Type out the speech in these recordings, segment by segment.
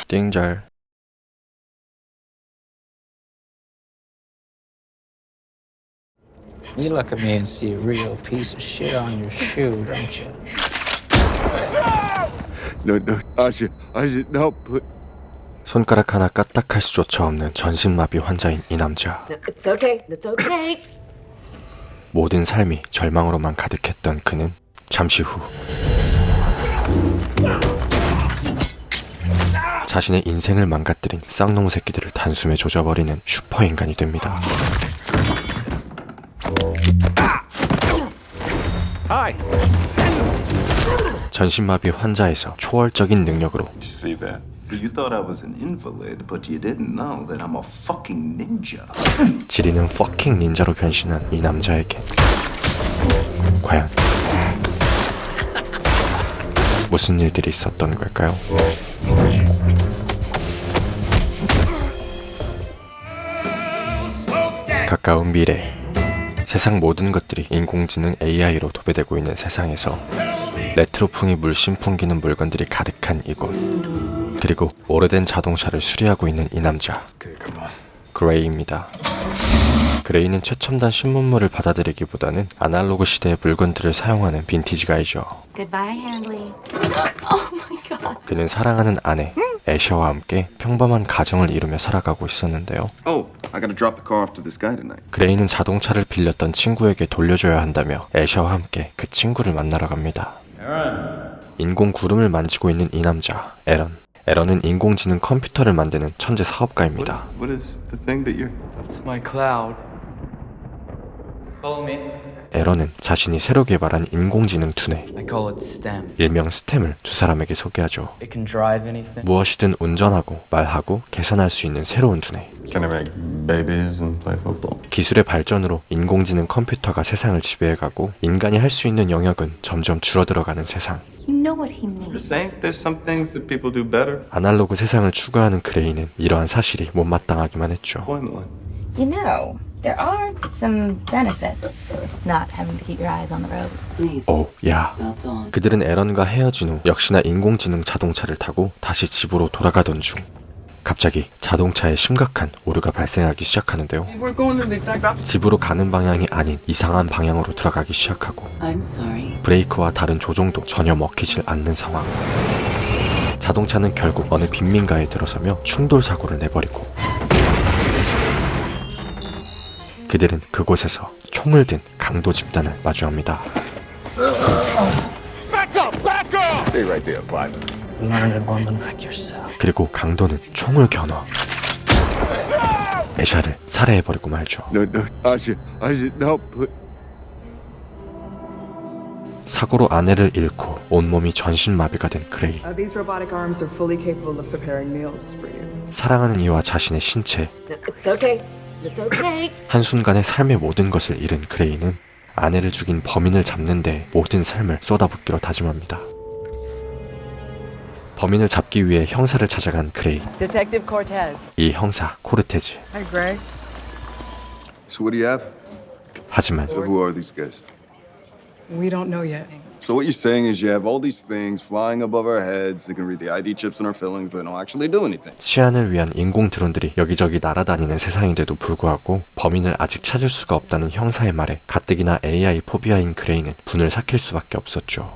띵잘. You look at me and see a real piece of shit on your shoe, don't you? No, no, please. 손가락 하나 까딱할 수조차 없는 전신마비 환자인 이 남자. It's okay. It's okay. 모든 삶이 절망으로만 가득했던 그는 잠시 후 자신의 인생을 망가뜨린 쌍놈 새끼들을 단숨에 조져버리는 슈퍼인간이 됩니다. 전신마비 환자에서 초월적인 능력으로 See that? You thought I was an invalid, but you didn't know that I'm a fucking ninja. 지리는 퍼킹 닌자로 변신한 이 남자에게 과연 무슨 일들이 있었던 걸까요? 가까운 미래, 세상 모든 것들이 인공지능 AI로 도배되고 있는 세상에서 레트로풍이 물씬 풍기는 물건들이 가득한 이곳, 그리고 오래된 자동차를 수리하고 있는 이 남자, 그레이입니다. 그레이는 최첨단 신문물을 받아들이기보다는 아날로그 시대의 물건들을 사용하는 빈티지 가이죠. Goodbye, Handley. Oh my god. 그는 사랑하는 아내 애셔와 함께 평범한 가정을 이루며 살아가고 있었는데요. Oh, I gotta drop the car off to this guy tonight. 그레이는 자동차를 빌렸던 친구에게 돌려줘야 한다며 애셔와 함께 그 친구를 만나러 갑니다. 인공 구름을 만지고 있는 이 남자, 에런. 에런은 인공지능 컴퓨터를 만드는 천재 사업가입니다. What is the thing that you're... It's my cloud. Follow me. 에런은 자신이 새로 개발한 인공지능 두뇌, I call it STEM. 일명 스템을 두 사람에게 소개하죠. It can drive anything. 무엇이든 운전하고 말하고 계산할 수 있는 새로운 두뇌. Can I make babies and play football? 기술의 발전으로 인공지능 컴퓨터가 세상을 지배해가고 인간이 할 수 있는 영역은 점점 줄어들어가는 세상. You know what he You're means. saying there's some things that people do better? 아날로그 세상을 추구하는 그레이는 이러한 사실이 못마땅하기만 했죠. Pointless. You know, there are some benefits not having to keep your eyes on the road. Please, 오, 야. belts on. 그들은 에런과 헤어진 후 역시나 인공지능 자동차를 타고 다시 집으로 돌아가던 중 갑자기 자동차에 심각한 오류가 발생하기 시작하는데요. We're going in the exact opposite. 집으로 가는 방향이 아닌 이상한 방향으로 들어가기 시작하고 I'm sorry. 브레이크와 다른 조종도 전혀 먹히질 않는 상황. 자동차는 결국 어느 빈민가에 들어서며 충돌 사고를 내버리고 그들은 그곳에서 총을 든 강도 집단을 마주합니다. Stay right there, Private. Learn a woman like yourself. 그리고 강도는 총을 겨눠 애샤를 살해해버리고 말죠. No, I should, no, please. 사고로 아내를 잃고 온몸이 전신마비가 된 그레이. These robotic arms are fully capable of preparing meals for you. 사랑하는 이와 자신의 신체, It's okay. It's okay. 한순간에 삶의 모든 것을 잃은 그레이는 아내를 죽인 범인을 잡는 데 모든 삶을 쏟아붓기로 다짐합니다. 범인을 잡기 위해 형사를 찾아간 그레이. Detective Cortez. 이 형사 코르테즈. Hi, Greg. So what do you have? 하지만 So who are these guys? We don't know yet. So what you're saying is you have all these things flying above our heads that can read the ID chips in our fillings, but don't actually do anything. 치안을 위한 인공 드론들이 여기저기 날아다니는 세상인데도 불구하고 범인을 아직 찾을 수가 없다는 형사의 말에 가뜩이나 AI 포비아인 그레이는 분을 삭힐 수밖에 없었죠.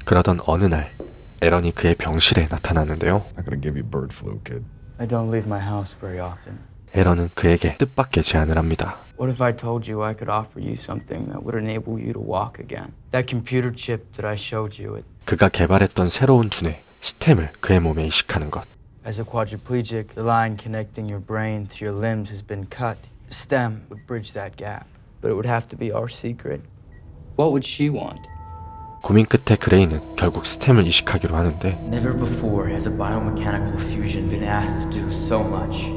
그러던 어느 날 에런이 그의 병실에 나타나는데요. I gotta give you bird flu, kid. I don't leave my house very often. 에런은 그에게 뜻밖의 제안을 합니다. What if I told you I could offer you something that would enable you to walk again? That computer chip that I showed you, it, 그가 개발했던 새로운 두뇌, 스템을 그의 몸에 이식하는 것. as a quadriplegic, the line connecting your brain to your limbs has been cut. STEM would bridge that gap, but it would have to be our secret. What would she want? 고민 끝에 그레이는 결국 스템을 이식하기로 하는데 Never before has a biomechanical fusion been asked to do so much.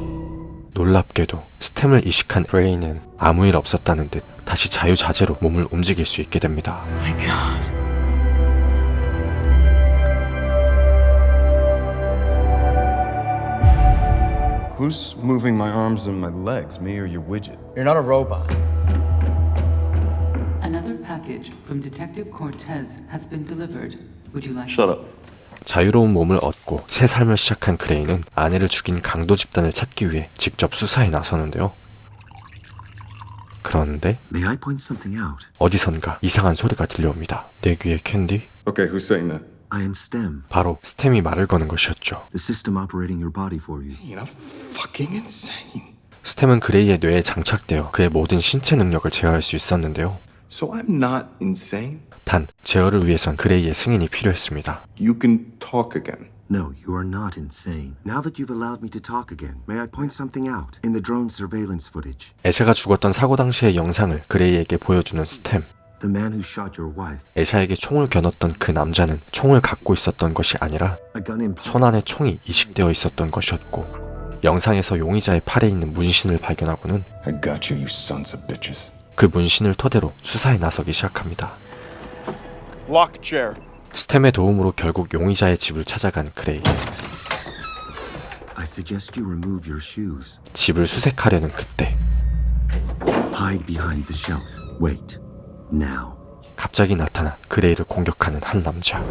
놀랍게도 스템을 이식한 그레이는 아무 일 없었다는 듯 다시 자유자재로 몸을 움직일 수 있게 됩니다. My God. Who's moving my arms and my legs, me or your widget? You're not a robot. Another package from Detective Cortez has been delivered. Would you like? Shut up. 자유로운 몸을 얻고 새 삶을 시작한 그레이는 아내를 죽인 강도 집단을 찾기 위해 직접 수사에 나서는데요. 그런데 May I point something out? 어디선가 이상한 소리가 들려옵니다. 내 귀에 캔디? Okay, who's saying that? I am STEM, 바로 스템이 말을 거는 것이었죠. the system operating your body for you. You're not fucking insane. 스템은 그레이의 뇌에 장착되어 그의 모든 신체 능력을 제어할 수 있었는데요. So I'm not insane? 단 제어를 위해선 그레이의 승인이 필요했습니다. You can talk again. No, you are not insane. Now that you've allowed me to talk again, may I point something out? In the drone surveillance footage, 에샤가 죽었던 사고 당시의 영상을 그레이에게 보여주는 스템. the man who shot your wife, 에샤에게 총을 겨눴던 그 남자는 총을 갖고 있었던 것이 아니라 a gun in 손 안에 총이 이식되어 있었던 것이었고, 영상에서 용의자의 팔에 있는 문신을 발견하고는 I got you, you sons of bitches. 그 문신을 토대로 수사에 나서기 시작합니다. Lock chair. 스템의 도움으로 결국 용의자의 집을 찾아간 그레이. I suggest you remove your shoes. 집을 수색하려는 그때 Hide behind the shelf. Wait. Now. 갑자기 나타나 그레이를 공격하는 한 남자.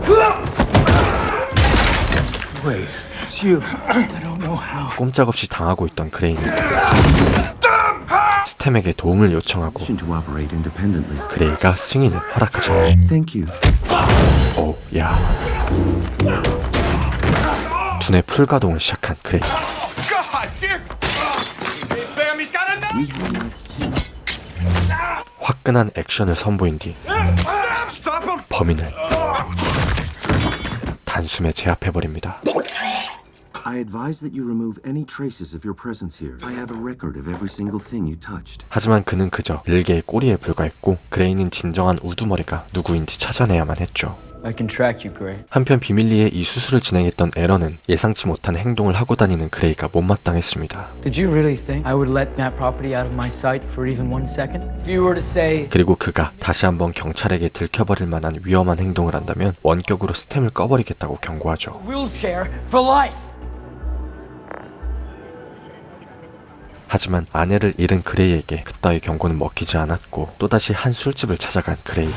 꼼짝없이 당하고 있던 그레이는 스템에게 도움을 요청하고 To operate independently. 그레이가 승인을 허락하죠. Thank you. 오, 야. 두뇌 풀가동을 시작한 그레이. 화끈한 액션을 선보인 뒤 범인을 단숨에 제압해버립니다. I advise that you remove any traces of your presence here. I have a record of every single thing you touched. 하지만 그는 그저 일개의 꼬리에 불과했고, 그레이는 진정한 우두머리가 누구인지 찾아내야만 했죠. I can track you, Gray. 한편 비밀리에 이 수술을 진행했던 에런은 예상치 못한 행동을 하고 다니는 그레이가 못마땅했습니다. Did you really think I would let that property out of my sight for even 1 second? If you were to say, 그리고 그가 다시 한번 경찰에게 들켜버릴 만한 위험한 행동을 한다면 원격으로 스템을 꺼버리겠다고 경고하죠. we'll share for life. 하지만 아내를 잃은 그레이에게 그따위 경고는 먹히지 않았고, 또다시 한 술집을 찾아간 그레이.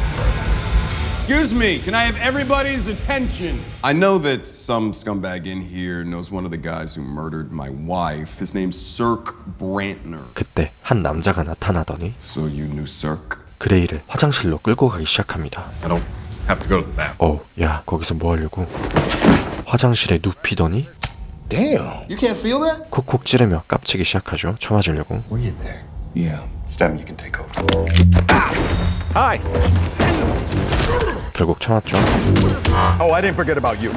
Excuse me, can I have everybody's attention? I know that some scumbag in here knows one of the guys who murdered my wife. His name's Cirque Brantner. 그때 한 남자가 나타나더니 So you knew Cirque? 그레이를 화장실로 끌고 가기 시작합니다. I don't have to go to the bathroom. 야, 거기서 뭐 하려고? 화장실에 눕히더니 Damn. You can't feel that? 콕콕 찌르며 깝치기 시작하죠. 쳐맞으려고. Were you there? Yeah. Stem, you can take over. Hi. 결국 쳐맞죠. Oh, I didn't forget about you.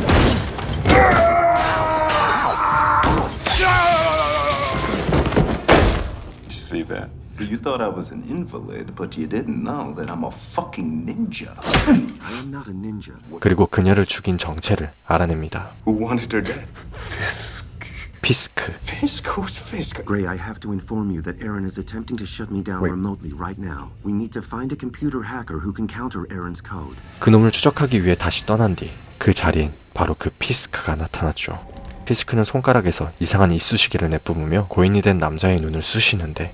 Did you see that? You thought I was an invalid, but you didn't know that I'm a fucking ninja. I am not a ninja. 그리고 그녀를 죽인 정체를 알아냅니다. Who wanted her dead? Fisk. 피스크. Fisk? Who's Fisk? Gray, I have to inform you that Aaron is attempting to shut me down remotely right now. We need to find a computer hacker who can counter Aaron's code. 그놈을 추적하기 위해 다시 떠난 뒤 그 자리엔 바로 그 피스크가 나타났죠. 피스크는 손가락에서 이상한 이쑤시개를 내뿜으며 고인이 된 남자의 눈을 쑤시는데,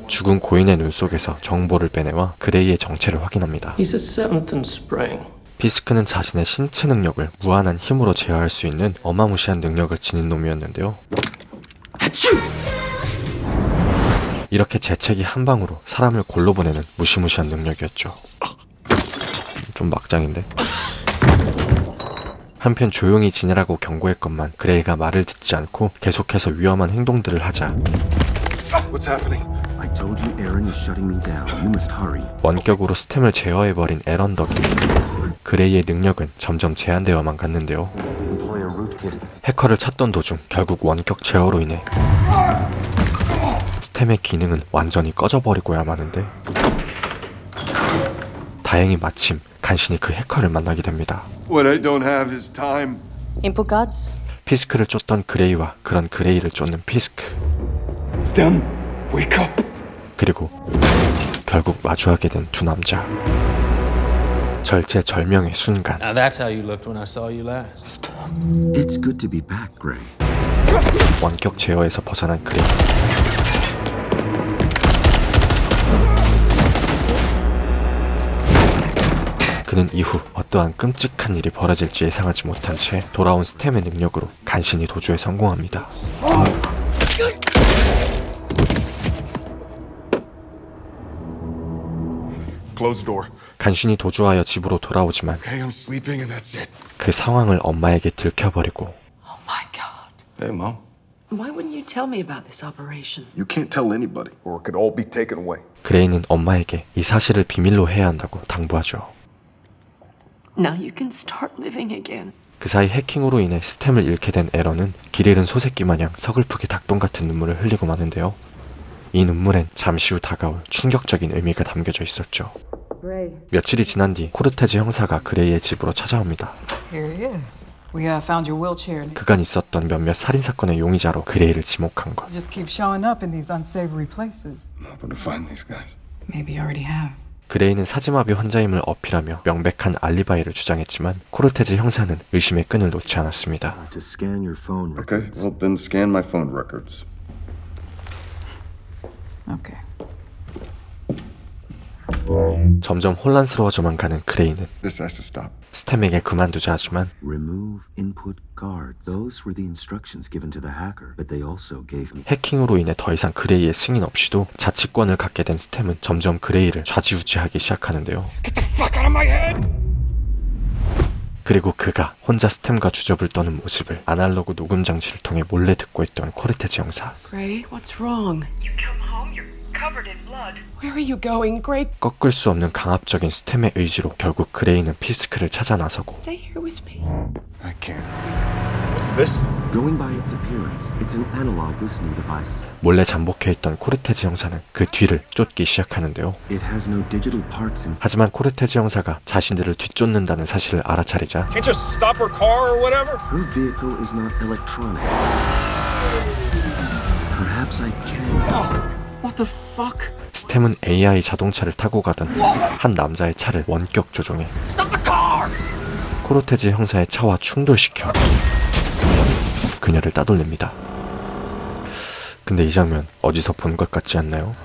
죽은 고인의 눈 속에서 정보를 빼내와 그레이의 정체를 확인합니다. He's at 7th and Spring. 피스크는 자신의 신체 능력을 무한한 힘으로 제어할 수 있는 어마무시한 능력을 지닌 놈이었는데요. 이렇게 재채기 한 방으로 사람을 골로 보내는 무시무시한 능력이었죠. 좀 막장인데? 한편 조용히 지내라고 경고했건만 그레이가 말을 듣지 않고 계속해서 위험한 행동들을 하자 What's happening? I told you Aaron is shutting me down. You must hurry. 원격으로 스템을 제어해버린 에런 덕이 그레이의 능력은 점점 제한되어만 갔는데요. Employer rootkit. 해커를 찾던 도중 결국 원격 제어로 인해 스템의 기능은 완전히 꺼져버리고야 마는데, 다행히 마침 간신히 그 해커를 만나게 됩니다. What I don't have is time. Input cards? 피스크를 쫓던 그레이와 그런 그레이를 쫓는 피스크, Stem, wake up. 그리고 결국 마주하게 된 두 남자. 절체절명의 순간 Now that's how you looked when I saw you last. It's good to be back, Gray. 원격 제어에서 벗어난 그레이. 그는 이후 어떠한 끔찍한 일이 벌어질지 예상하지 못한 채 돌아온 스템의 능력으로 간신히 도주에 성공합니다. Close the door. 간신히 도주하여 집으로 돌아오지만 Okay, I'm sleeping and that's it. 그 상황을 엄마에게 들켜버리고 Oh my God. Hey, Mom. Why wouldn't you tell me about this operation? You can't tell anybody, or it could all be taken away. 그레이는 엄마에게 이 사실을 비밀로 해야 한다고 당부하죠. Now you can start living again. 그 사이 해킹으로 인해 스템을 잃게 된 에런은 길 잃은 소새끼 마냥 서글프게 닭똥 같은 눈물을 흘리고 마는데요. 이 눈물엔 잠시 후 다가올 충격적인 의미가 담겨져 있었죠. 며칠이 지난 뒤 코르테즈 형사가 그레이의 집으로 찾아옵니다. Here he is. We found your wheelchair. 그간 있었던 몇몇 살인사건의 용의자로 그레이를 지목한 것. You just keep showing up in these unsavory places. I'm hoping to find these guys. Maybe you already have. 그레이는 사지마비 환자임을 어필하며 명백한 알리바이를 주장했지만 코르테즈 형사는 의심의 끈을 놓지 않았습니다. To scan your phone Okay, records. well then scan my phone records. Okay. 점점 혼란스러워져만 가는 그레이는 This has to stop. 스템에게 그만두자 하지만 Remove input guards. Those were the instructions given to the hacker, but they also gave me. 해킹으로 인해 더 이상 그레이의 승인 없이도 자치권을 갖게 된 스템은 점점 그레이를 좌지우지하기 시작하는데요. 그리고 그가 혼자 스템과 주접을 떠는 모습을 아날로그 녹음 장치를 통해 몰래 듣고 있던 코르테즈 형사. Gray, what's wrong? You come home, you're covered in blood. Where are you going, Gray? 꺾을 수 없는 강압적인 스템의 의지로 결국 그레이는 피스크를 찾아 나서고 Stay here with me. I can't. What's this? Going by its appearance, it's an analog listening device. 몰래 잠복해있던 코르테즈 형사는 그 뒤를 쫓기 시작하는데요. It has no digital parts in. 하지만 코르테즈 형사가 자신들을 뒤쫓는다는 사실을 알아차리자 Can't just stop her car or whatever? Her vehicle is not electronic. Perhaps I can. What the fuck? 스템은 AI 자동차를 타고 가던 한 남자의 차를 원격 조종해 코르테즈 형사의 차와 충돌시켜 그녀를 따돌립니다. 근데 이 장면 어디서 본 것 같지 않나요?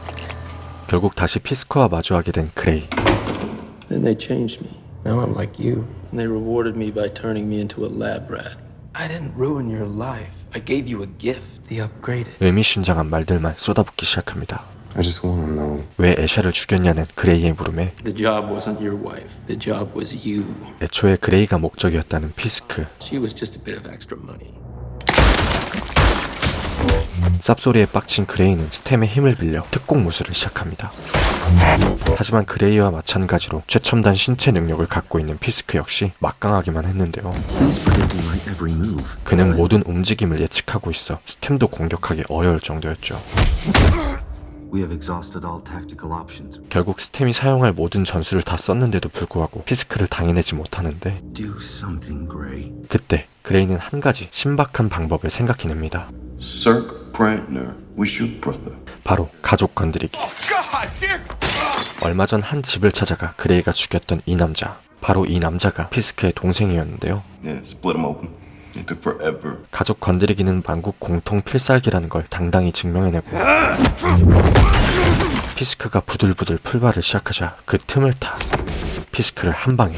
결국 다시 피스크와 마주하게 된 그레이. Then they changed me. Now I'm like you. And they rewarded me by turning me into a lab rat. I didn't ruin your life. I gave you a gift. The upgraded. 의미심장한 말들만 쏟아붓기 시작합니다. I just want to know. 왜 애샤를 죽였냐는 그레이의 물음에 The job wasn't your wife. The job was you. 애초에 그레이가 목적이었다는 피스크. She was just a bit of extra money. 쌉소리에 빡친 그레이는 스템의 힘을 빌려 특공 무술을 시작합니다. 하지만 그레이와 마찬가지로 최첨단 신체 능력을 갖고 있는 피스크 역시 막강하기만 했는데요. He's predicting my every move. 그는 모든 움직임을 예측하고 있어 스템도 공격하기 어려울 정도였죠. We have exhausted all tactical options. 결국 스템이 사용할 모든 전술을 다 썼는데도 불구하고 피스크를 당해내지 못하는데 Do something, Gray. 그때 그레이는 한 가지 신박한 방법을 생각해냅니다. Cirque Brantner, was your brother? 바로 가족 건드리기. 얼마 전 한 집을 찾아가 그레이가 죽였던 이 남자. 바로 이 남자가 피스크의 동생이었는데요. Yeah, split him open. It took forever. 가족 건드리기는 만국 공통 필살기라는 걸 당당히 증명해내고 피스크가 부들부들 풀발을 시작하자 그 틈을 타 피스크를 한 방에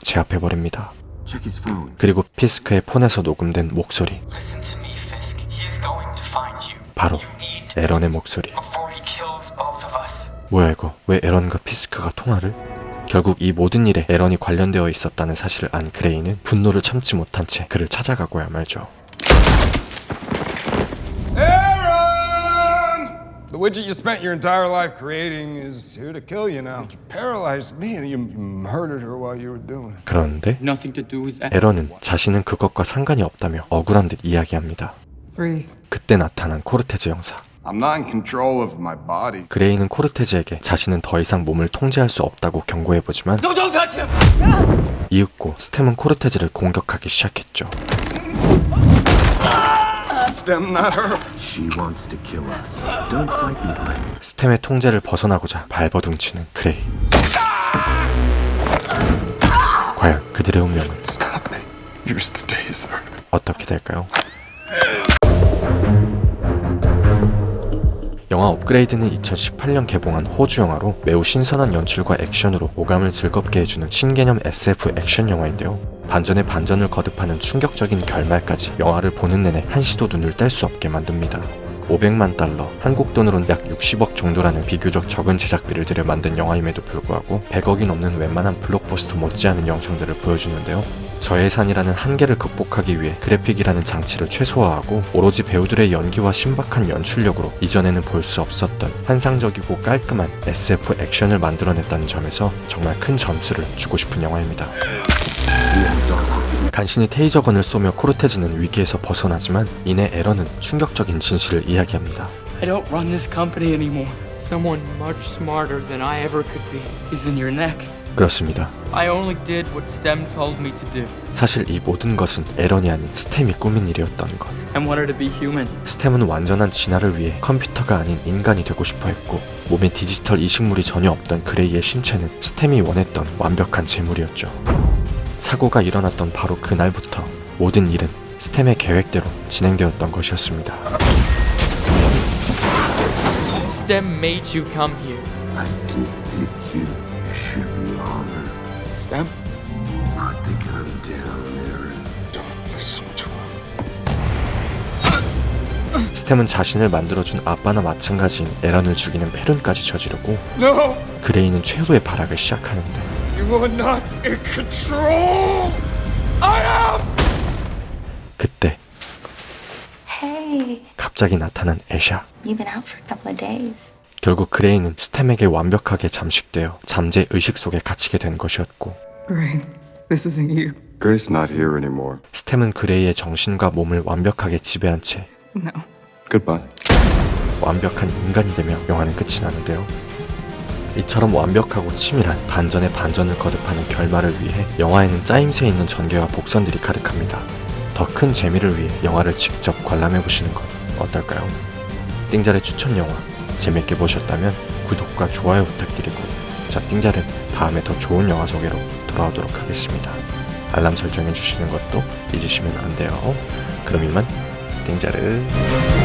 제압해버립니다. Check his phone. 그리고 피스크의 폰에서 녹음된 목소리. Listen to me, Fisk. He's going to find you. 바로 You need 에런의 목소리. before he kills both of us. 뭐야 이거? 왜 에런과 피스크가 통화를? 결국 이 모든 일에 에런이 관련되어 있었다는 사실을 안 그레이는 분노를 참지 못한 채 그를 찾아가고야 말죠. Aaron! The widget you spent your entire life creating is here to kill you now. You paralyzed me and you murdered her while you were doing it. 그런데 Nothing to do with that. 에런은 자신은 그것과 상관이 없다며 억울한 듯 이야기합니다. Freeze. 그때 나타난 코르테즈 형사. I'm not in control of my body. 그레이는 코르테즈에게 자신은 더 이상 몸을 통제할 수 없다고 경고해보지만 No, don't touch him! 이윽고 스템은 코르테즈를 공격하기 시작했죠. Stem, not her. She wants to kill us. Don't fight me, Gray. 스템의 통제를 벗어나고자 발버둥치는 그레이. 과연 그들의 운명은 Stop it. Use the taser. 어떻게 될까요? 영화 업그레이드는 2018년 개봉한 호주 영화로 매우 신선한 연출과 액션으로 오감을 즐겁게 해주는 신개념 SF 액션 영화인데요. 반전에 반전을 거듭하는 충격적인 결말까지 영화를 보는 내내 한시도 눈을 뗄 수 없게 만듭니다. 500만 달러, 한국 돈으로는 약 60억 정도라는 비교적 적은 제작비를 들여 만든 영화임에도 불구하고 100억이 넘는 웬만한 블록버스터 못지않은 영상들을 보여주는데요. 저예산이라는 한계를 극복하기 위해 그래픽이라는 장치를 최소화하고 오로지 배우들의 연기와 신박한 연출력으로 이전에는 볼 수 없었던 환상적이고 깔끔한 SF 액션을 만들어냈다는 점에서 정말 큰 점수를 주고 싶은 영화입니다. 간신히 테이저건을 쏘며 코르테즈는 위기에서 벗어나지만 이내 에런은 충격적인 진실을 이야기합니다. I don't run this company anymore. Someone much smarter than I ever could be is in your neck. 그렇습니다. I only did what STEM told me to do. 사실 이 모든 것은 에런이 아닌 스템이 꾸민 일이었던 것. STEM wanted to be human. 스템은 완전한 진화를 위해 컴퓨터가 아닌 인간이 되고 싶어 했고 몸에 디지털 이식물이 전혀 없던 그레이의 신체는 스템이 원했던 완벽한 재물이었죠. 사고가 일어났던 바로 그날부터 모든 일은 스템의 계획대로 진행되었던 것이었습니다. STEM made you come here. I did pick you. You should be honored. STEM? I think I'm down there. Don't listen to him. 스템은 자신을 만들어준 아빠나 마찬가지인 에런을 죽이는 패륜까지 저지르고 No! 그레이는 최후의 발악을 시작하는데 You are not in control! I am! 그때 Hey, 갑자기 나타난 애샤. you've been out for a couple of days. 결국 그레이는 스템에게 완벽하게 잠식되어 잠재 의식 속에 갇히게 된 것이었고 Gray, this isn't you. Grace not here anymore. 스템은 그레이의 정신과 몸을 완벽하게 지배한 채 No. Goodbye. 완벽한 인간이 되며 영화는 끝이 나는데요. 이처럼 완벽하고 치밀한 반전에 반전을 거듭하는 결말을 위해 영화에는 짜임새 있는 전개와 복선들이 가득합니다. 더 큰 재미를 위해 영화를 직접 관람해보시는 건 어떨까요? 띵잘의 추천 영화 재밌게 보셨다면 구독과 좋아요 부탁드리고 자 띵잘은 다음에 더 좋은 영화 소개로 돌아오도록 하겠습니다. 알람 설정해주시는 것도 잊으시면 안 돼요. 그럼 이만 띵잘을